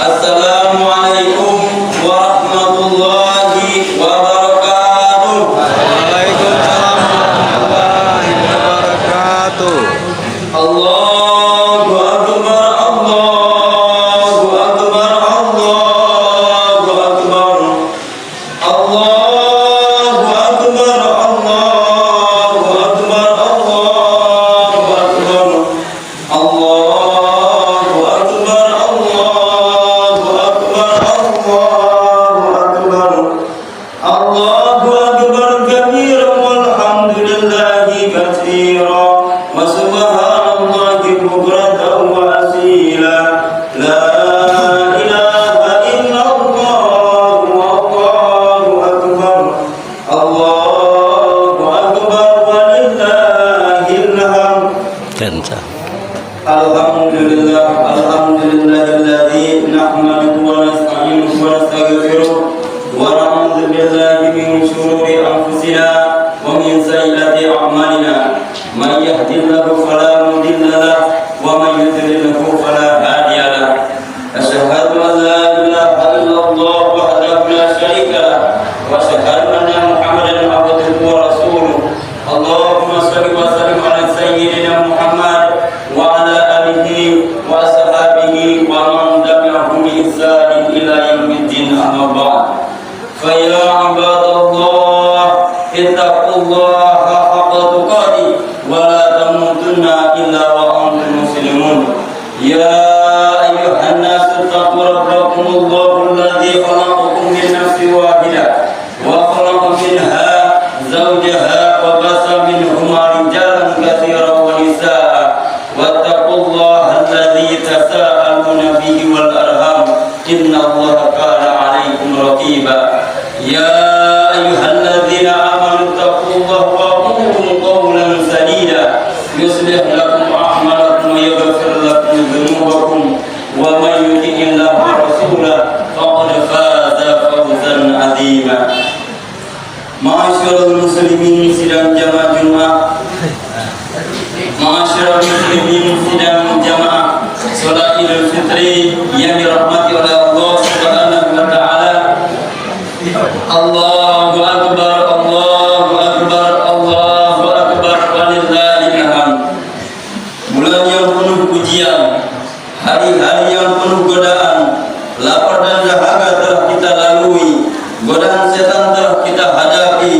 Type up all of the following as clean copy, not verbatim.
Assalamualaikum warahmatullahi wabarakatuh. Waalaikumsalam warahmatullahi wabarakatuh. Allahu akbar, Allahu akbar, Allahu akbar. Allahu akbar, Allahu akbar, Allahu akbar. Allahu akbar, Allahu akbar, Allahu akbar. Allahu akbar kabiran walhamdulillahi katsiran wa subhanallahi bukratan wa asila. La ilaha illallah wallahu akbar. Allahu akbar walillahil hamd. Alhamdulillah, alhamdulillahilladzi nahmaduhu wa nasta'inuhu wa nastaghfiruh wa na'udzu billahi min shururi anfusina wa min sayyiati a'malina. May yahdihillahu fala mudilla lahu wa may yudlilhu fala hadiya lahu. Asyhadu an la ilaha illallah wahdahu la syarika lahu wa asyhadu anna Muhammadan abduhu wa rasuluh. Allahumma shalli wa sallim ala sayyidina Muhammad wa ala alihi wa ashabihi wa man tabi'ahum bi ihsan ila yaumiddin, amma ba'd. Fa ya ibadallah ittaqullaha haqqa tuqatih wa la tamutunna illa wa antum muslimun. Ya ayyuhan nasu taqu rabbakumullahu alladzi khalaqakum min nafsin wahidah wa khalaqa minha zawjaha wa basa minhuma rijalan katsiran wa nisaa. Wattaqullaha alladzi tasaaluna bihi wal arham innallaha kana 'alaikum raqiba. Ya ayyuhalladzina amanu taqullaha wa qulu qawlan sadida yuslih lakum a'malakum wa yaghfir lakum dhunubakum wa may yuti'illaha wa rasulahu faqad faza fawzan 'azima. Ma'asyiral muslimin sidang jamaah Jumat, ma'asyiral muslimin sidang jamaah salat Idul Fitri yang dirahmati oleh Allah Subhanahu wa taala. Allahu akbar, Allahu akbar, Allahu akbar walillahil hamd. Bulan yang penuh pujian, hari-hari yang penuh godaan, lapar dan dahaga telah kita lalui, godaan setan telah kita hadapi.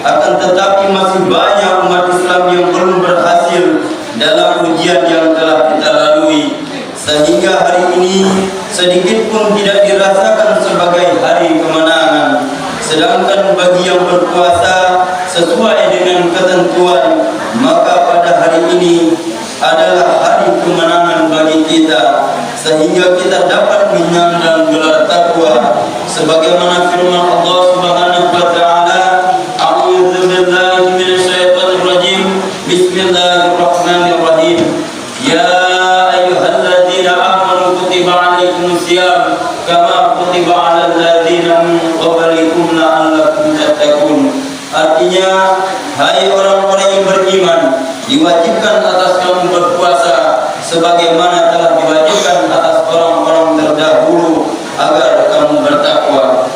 Akan tetapi masih banyak umat Islam yang belum berhasil dalam ujian yang telah kita lalui, sehingga hari ini sedikit pun tidak dirasakan sebagai hari kemenangan. Sedangkan bagi yang berpuasa sesuai dengan ketentuan, maka pada hari ini adalah hari kemenangan bagi kita, sehingga kita dapat menyandang gelar takwa sebagaimana firman Allah Subhanahu wa taala, a'udzu billahi minasyaitonir rajim, bismillahirrahmanirrahim. Ya ayyuhalladzina amanu kutiba 'alaikumus shiyam kama kutiba 'alal ladzina min qablikum la'allakum tattaqun. Artinya, hai orang-orang yang beriman, diwajibkan atas kamu berpuasa sebagaimana telah diwajibkan atas orang-orang terdahulu agar kamu bertakwa.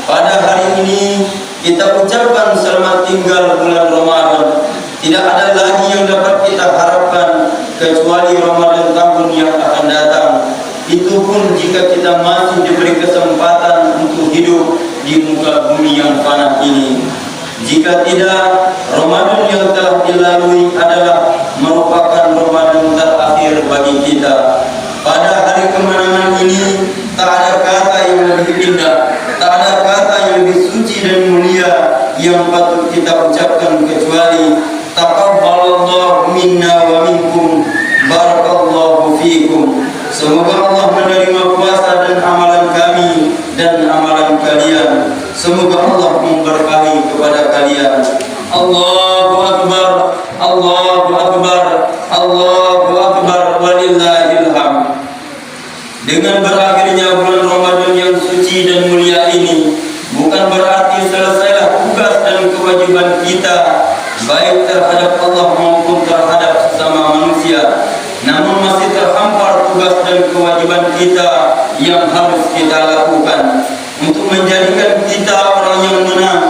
Pada hari ini kita ucapkan selamat tinggal bulan Ramadan. Tidak ada lagi yang dapat kita harapkan kecuali Ramadan tahun yang akan datang. Itu pun jika kita masih diberi kesempatan untuk hidup di muka bumi yang fana ini. Jika tidak, Ramadan yang telah dilalui adalah merupakan Ramadan terakhir bagi kita. Pada hari kemenangan ini, tak ada kata yang lebih indah, tak ada kata yang lebih suci dan mulia yang patut kita ucapkan kecuali taqabbalallahu minna wa minkum, barakallahu fikum. Semoga Allah menerima puasa dan amalan kami dan amalan kalian. Semoga Allah memberkahi kepada kalian. Allahu akbar. Dengan berakhirnya bulan Ramadan yang suci dan mulia ini, bukan berarti selesailah tugas dan kewajiban kita baik terhadap Allah maupun terhadap sesama manusia. Namun masih terhampar tugas dan kewajiban kita yang harus kita lakukan untuk menjadikan kita orang yang menang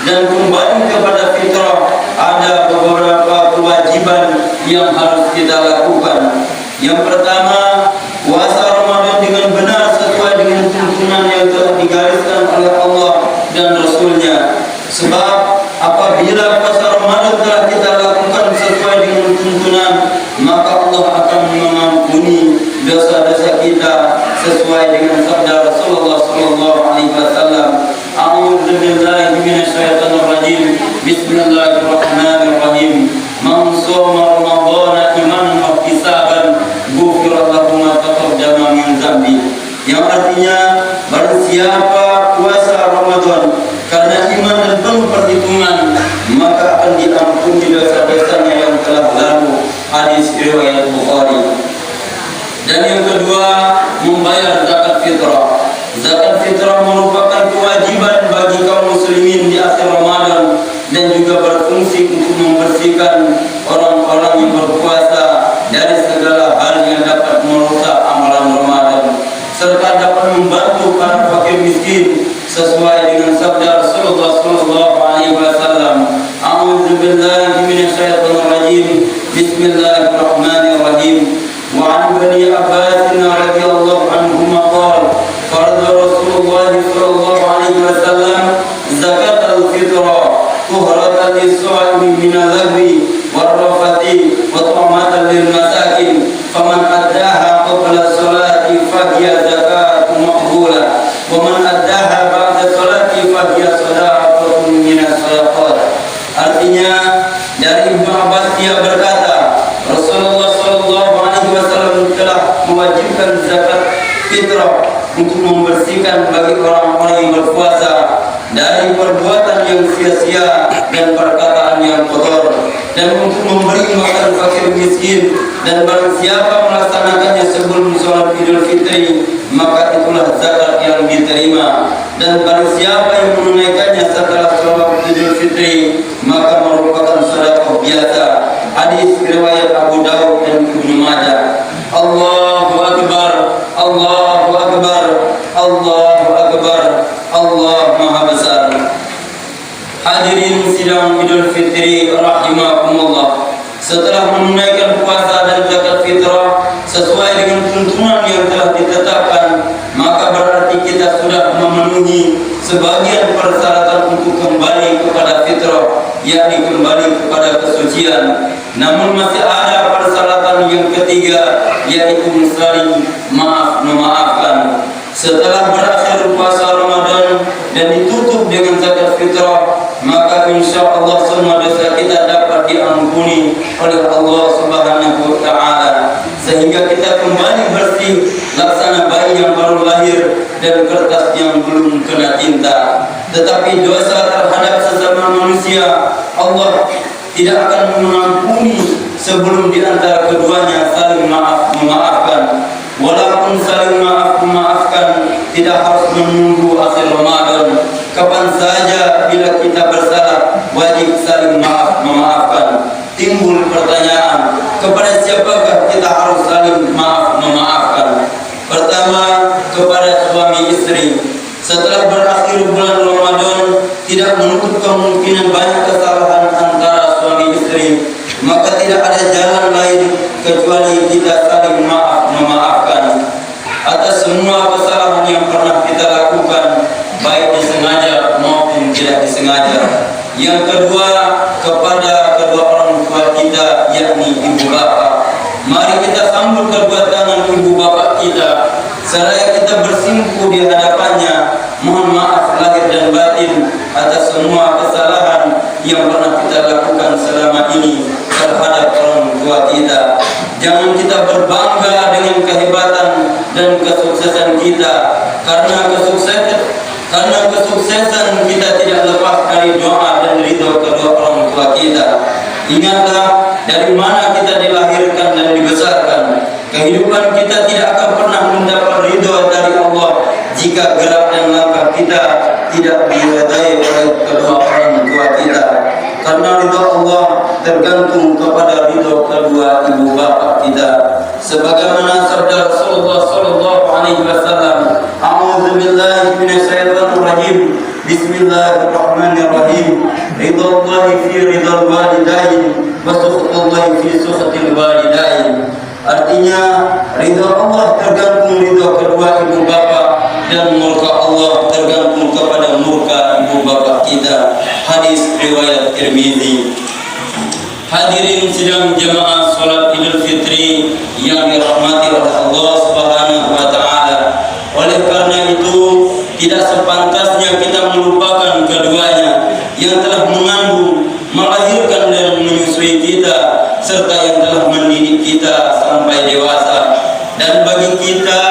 dan kembali kepada fitrah. Ada beberapa kewajiban yang harus kita lakukan. Yang pertama, puasa Ramadan dengan benar sesuai dengan tuntunan yang telah digariskan oleh Allah dan Rasul-Nya. Sebab apabila puasa Ramadan telah kita lakukan sesuai dengan tuntunan, maka Allah akan mengampuni dosa-dosa kita sesuai dengan sabda Rasulullah sallallahu alaihi wasallam. A'udzu billahi minasyaitonir rajim. Bismillahirrahmanirrahim. Man shoma Ramadhana imanan wa ihtisaban ghufira lahu ma taqaddama min dzambi. Yang artinya, barang siapa puasa Ramadan karena iman dan penuh perhitungan, maka akan diampuni dosa-dosanya yang telah lalu. Hadis riwayat Bukhari. Dan yang kedua, membayar zakat fitrah. Zakat fitrah merupakan kewajiban bagi kaum muslimin di akhir Ramadan dan juga berfungsi untuk membersihkan orang-orang yang berpuasa dari segala hal yang dapat merusak amalan Ramadan, serta dapat membantu para fakir miskin sesuai dengan sabda Rasulullah sallallahu alaihi wasallam. A'udzu billahi minasyaitonir rajim. Bismillahirrahmanirrahim. Wa 'an Ibni Abbas radhiyallahu anhuma qala farada Rasulullah sallallahu alaihi wasallam zakat al-fitrah tuhratan lis-sha'imi min al-lagwi war-rafati wa ta'matan lil-masakin faman addaha qabla as-salati fa hiya zakatun maqbulah wa man addaha ba'da as-salati fa hiya sadaqatun min as-sadaqat. Artinya, dari Ibnu Abbas dia berkata, Rasulullah sallallahu alaihi wasallam telah mewajibkan zakat fitrah untuk membersihkan bagi orang-orang yang berpuasa dari perbuatan yang sia-sia dan perkataan yang kotor, dan untuk memberi makan fakir miskin. Dan barang siapa melaksanakannya sebelum sholat Idul Fitri, maka itulah zakat yang diterima. Dan barang siapa yang menunaikannya setelah sholat Idul Fitri, maka merupakan sedekah biasa. Hadis riwayat Abu Dawud dan Ibnu Majah. Allahu Akbar, Allahu Akbar, Allahu Akbar, Allah Maha Besar. Hadirin sidang Idul Fitri rahimakumullah. Setelah menunaikan puasa dan zakat fitrah sesuai dengan tuntunan yang telah ditetapkan, maka berarti kita sudah memenuhi sebagian persyaratan untuk kembali kepada fitrah, yakni kembali kepada kesucian. Namun masih ada persyaratan yang ketiga, yaitu saling memaafkan. Setelah berakhir puasa Ramadan dan ditutup dengan zakat fitrah, maka insya Allah semua dosa kita dapat diampuni oleh Allah Subhanahu wa Ta'ala, sehingga kita kembali bersih laksana bayi yang baru lahir dan kertas yang belum kena tinta. Tetapi dosa terhadap sesama manusia, Allah tidak akan mengampuni sebelum di antara keduanya saling memaafkan. Walaupun saling memaafkan tidak harus menunggu akhir Ramadan. Kapan saja bila kita bersalah, wajib saling memaafkan. Timbul pertanyaan, kepada siapakah kita harus saling memaafkan? Pertama, kepada suami istri. Setelah berakhir bulan Ramadan, tidak menutup kemungkinan banyak kesalahan antara suami istri, maka tidak ada jalan lain kecuali kita saling memaafkan atas semua kesalahan yang pernah kita lakukan, baik disengaja maupun tidak disengaja. Yang kedua, kepada kedua orang tua kita, yakni ibu bapa. Mari kita sambut kedua tangan ibu bapa kita, seraya kita bersimpuh di hadapannya, mohon maaf lahir dan batin atas semua kesalahan yang pernah kita lakukan selama ini terhadap orang tua kita. Jangan kita berbangga dengan kehebatan dan kesuksesan kita, karena kesuksesan kita tidak lepas dari doa dan ridho kedua orang tua kita. Ingatlah dari mana kita dilahirkan dan dibesarkan. Kehidupan kita tidak akan pernah mendapat tergantung kepada ridho kedua ibu bapa kita. Sebagaimana sabda Rasulullah sallallahu alaihi wasallam, "A'udzu billahi minasyaitonir rajim. Bismillahirrahmanirrahim. Ridhallahi fi ridhal walidain wa sukhtullahi fi sukhtil walidain." Artinya, ridha Allah tergantung ridha kedua ibu bapa, dan murka Allah tergantung kepada murka ibu bapa kita. Hadis riwayat Tirmizi. Hadirin sidang jamaah salat Idul Fitri yang dirahmati oleh Allah Subhanahu wa taala. Oleh karena itu, tidak sepantasnya kita melupakan keduanya yang telah mengandung, melahirkan dan menyusui kita, serta yang telah mendidik kita sampai dewasa. Dan bagi kita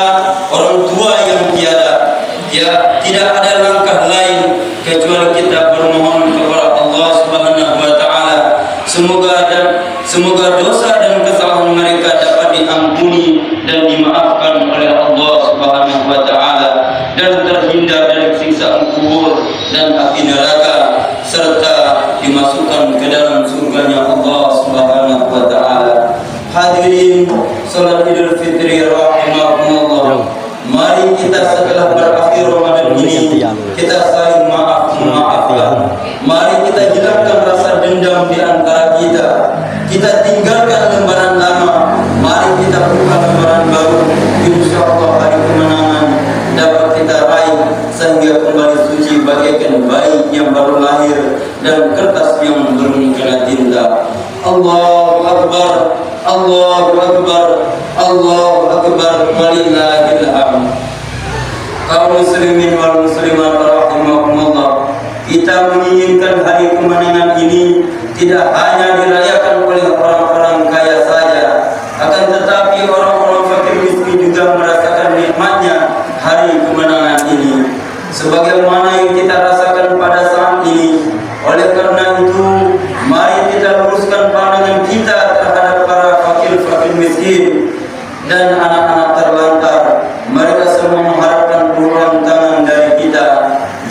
orang tua yang tiada, ya tidak ada langkah lain kecuali kita bermohon kepada Allah Subhanahu wa taala. Semoga dosa dan kesalahan mereka dapat diampuni dan dimaafkan oleh Allah Subhanahu wa taala, dan terhindar dari siksaan kubur dan api neraka, serta dimasukkan ke dalam surganya Allah Subhanahu wa taala. Hadirin salat Idul Fitri rahimakumullah. Mari kita setelah berakhir Ramadan ini, kita saling memaafkan. Mari kita hilangkan rasa dendam di antara kita. Kita tinggalkan lembaran lama. Mari kita buka lembaran baru. Insyaallah hari kemenangan dapat kita raih, sehingga kembali suci bagaikan bayi yang baru lahir dan kertas yang belum kena tinta. Allahu Akbar, Allahu Akbar, Allahu Akbar, walillahil hamd. Kaum muslimin wal muslimat rahimakumullah, kita menginginkan hari kemenangan ini tidak hanya dirayakan oleh orang-orang kaya saja, akan tetapi orang-orang fakir miskin juga merasakan nikmatnya hari kemenangan ini, sebagaimana yang kita rasakan pada saat ini. Oleh karena itu, mari kita luruskan pandangan kita terhadap para fakir-fakir miskin dan anak-anak terlantar. Mereka semua mengharapkan uluran tangan dari kita.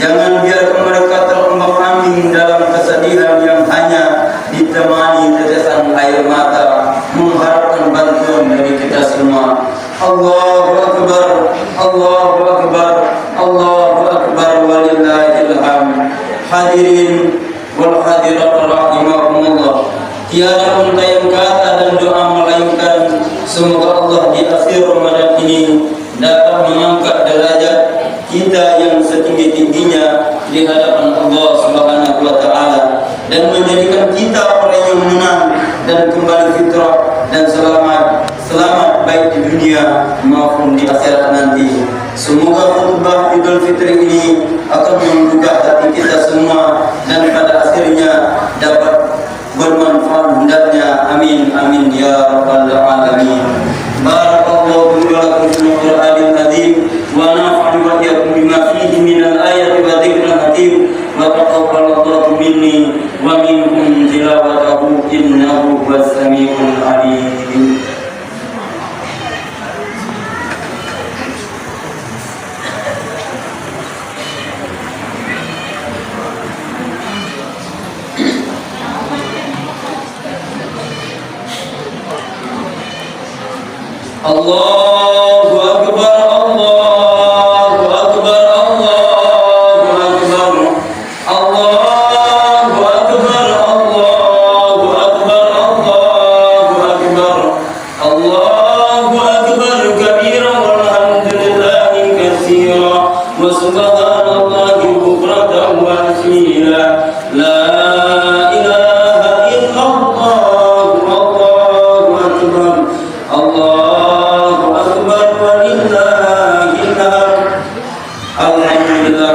Jangan biarkan mereka terombang-ambing dalam kesedihan yang hanya ditemani tetesan air mata, mengharapkan bantuan dari kita semua. Allahu Akbar, Allahu Akbar, Allahu Akbar, walillahil hamd. Hadirin wal hadirat rahimakumullah, tiada unta yang kata dan doa melainkan semoga Allah di akhir Ramadan ini dapat mengangkat derajat kita yang setinggi-tingginya di hadapan Allah Subhanahu wa taala, dan menjadikan kita orang yang menang dan kembali fitrah dan selamat baik di dunia maupun di akhirat nanti. Semoga khutbah Idul Fitri ini akan menggugah hati kita semua dan pada akhirnya dapat bermanfaat hendaknya. Amin amin ya rabbal alamin. Barakallahu fi wa fil Qur'anil azim wa nafa'ani wa iyyakum bima fihi minal ayati wa dzikril hakim wa taqabbalallahu minni wa minkum tilawatahu innahu huwas samiul alim. Allahu Akbar, Allahu Akbar, Allahu Akbar, Allahu Akbar, Allahu Akbar, Allahu Akbar, Allahu Akbar kabiran walhamdulillahi katsiran wa subhanallahi bukratan wa asila. La ilaha illallah, Allahu Akbar, Allah.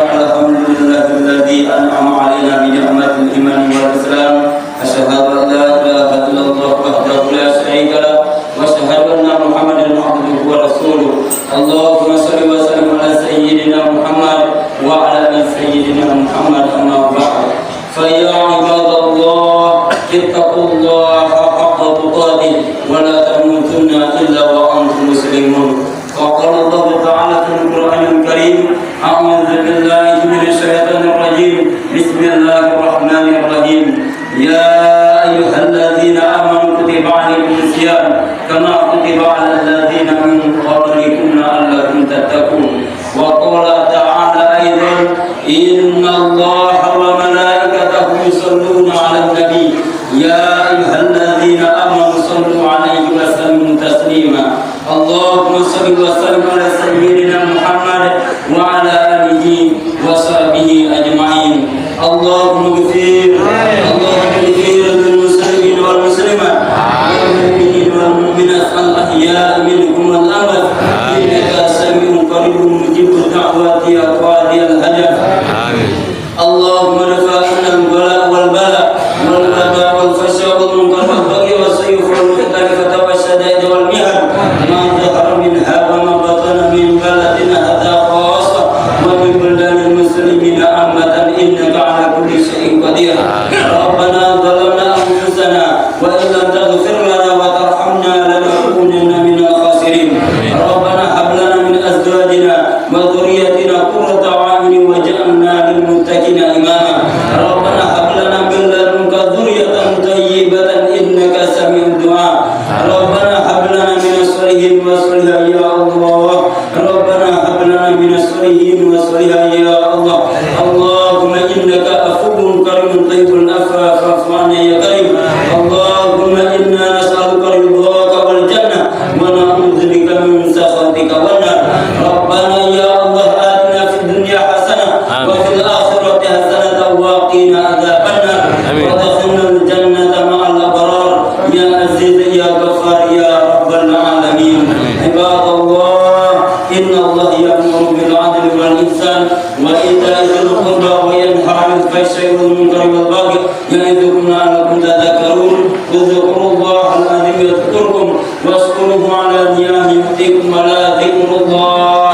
Alhamdulillahilladzi an'ama 'alaina bi ni'matil iman wal islam. Asyhadu an la ilaha illallah wahdahu la syarika lah wa asyhadu anna Muhammadan 'abduhu wa rasuluh. Allahumma shalli wa sallim ala sayyidina Muhammad wa ala ali sayyidina Muhammad, amma ba'd. Fa ya ibadallah, ittaqullaha haqqa tuqatih wa la tamutunna illa wa antum muslimun. Qala Allah Ta'ala fil Qur'anil Karim, a'udzu billahi minasyaitonir rajim. Bismillahirrahmanirrahim. Ya ayyuhalladzina Allahumma salli wa sallim ala sayyidina Muhammad wa ala alihi wa sahbihi ajma'in. Allahumma ghfir lil muslimin wal muslimat wal mu'minin wal mu'minat al ahya'i minhum wal amwat innaka sami'un qaribun mujibud da'wati ya qadiyal hajat. Amin. Allahumma dafa'na al-bala wal bala wal wada wal fasya wal munkar wal baghi was sayf wal mukhtalifat wa syada'id wal mihan ma dhahara minha wa ma batana min baladina hadha khassa wa min buldanil muslimina ammatan innaka ala kulli syai'in qadir. Rabbana zalamna anfusana wa in lam taghfir lana wa tarhamna lanakunanna minal khasirin. Rabbana hab lana min azwajina wa dhurriyyatina qurrata a'yunin waj'alna lil muttaqina imama. Rabbana hab lana min ladunka dhurriyyatan thayyibatan innaka sami'ud du'a. Rabbana hab lana minas solihin wa solihat ya Allah. Rabbana hab lana minas solihin wa solihat ya Allah. Allahumma innaka afuwwun karimun thayyibul afwa fa'fu 'anna ya karim. Allahumma inna nas'aluka ridhaka wal jannah wa na'udzubika min sakhatika wan nar. Rabbana ya Allah atina fid dunya hasanah wa fil akhirati hasanah wa qina adzabannar. Wa adkhilnal jannata ma'al abrar ya aziz ya ghaffar ya rabbal alamin. Ibadallah, inna Allah ya'muru bil 'adli wal ihsan wa ita'i dzil qurba wa yanha 'anil fahsya'i wal munkari wal baghi ya'idukum la'allakum tadhakkarun. Udhkurullaha al-'azim yadhkurkum washkuruhu 'ala ni'amihi yu'tikum wa la dhikrullahi